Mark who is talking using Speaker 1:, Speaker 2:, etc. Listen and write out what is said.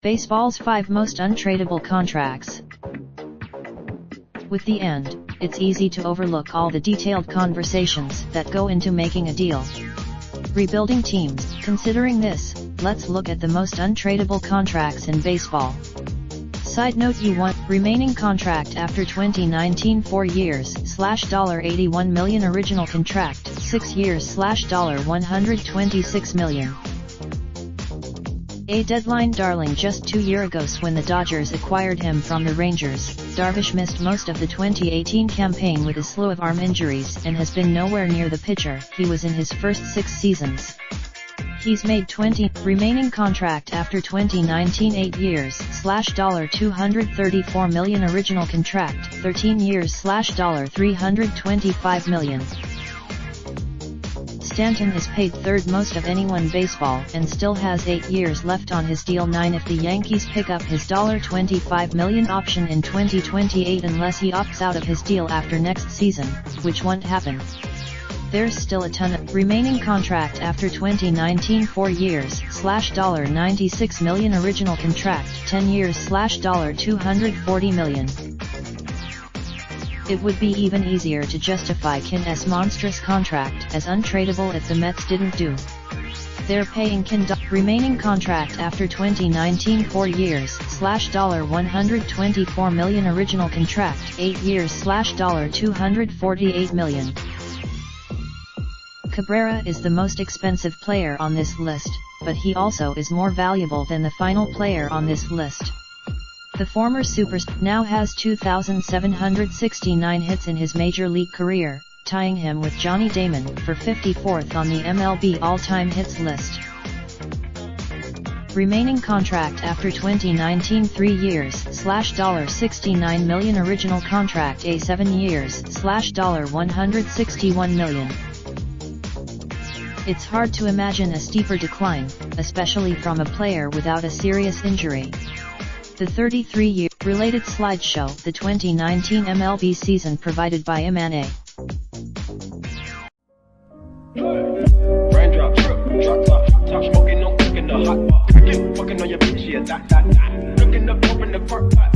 Speaker 1: Baseball's 5 most untradable contracts. With the end, it's easy to overlook all the detailed conversations that go into making a deal. Rebuilding teams. Considering this, let's look at the most untradable contracts in baseball. Side note: you want remaining contract after 2019 4 years $81 million, original contract 6 years $126 million. A deadline darling. Just 2 years ago, when the Dodgers acquired him from the Rangers, Darvish missed most of the 2018 campaign with a slew of arm injuries and has been nowhere near the pitcher he was in his first 6 seasons. He's made 20 remaining contract after 2019 8 years $234 million, original contract 13 years $325 million. Stanton is paid third most of anyone in baseball and still has 8 years left on his deal, 9 if the Yankees pick up his $25 million option in 2028 unless he opts out of his deal after next season, which won't happen. There's still a ton of remaining contract after 2019 4 years $96 million, original contract 10 years $240 million. It would be even easier to justify Kin's monstrous contract as untradable if the Mets didn't do. They're paying Kin remaining contract after 2019 4 years $124 million, original contract 8 years $248 million. Cabrera is the most expensive player on this list, but he also is more valuable than the final player on this list. The former superstar now has 2,769 hits in his major league career, tying him with Johnny Damon for 54th on the MLB all-time hits list. Remaining contract after 2019 3 years $69 million, original contract 7 years $161 million. It's hard to imagine a steeper decline, especially from a player without a serious injury. The 33-year related slideshow, the 2019 MLB season, provided by M&A.
Speaker 2: Raindrop, drop top, smoking, no cooking the hot pot. Fucking on your bitch, yeah, that. Looking up, open the park pot.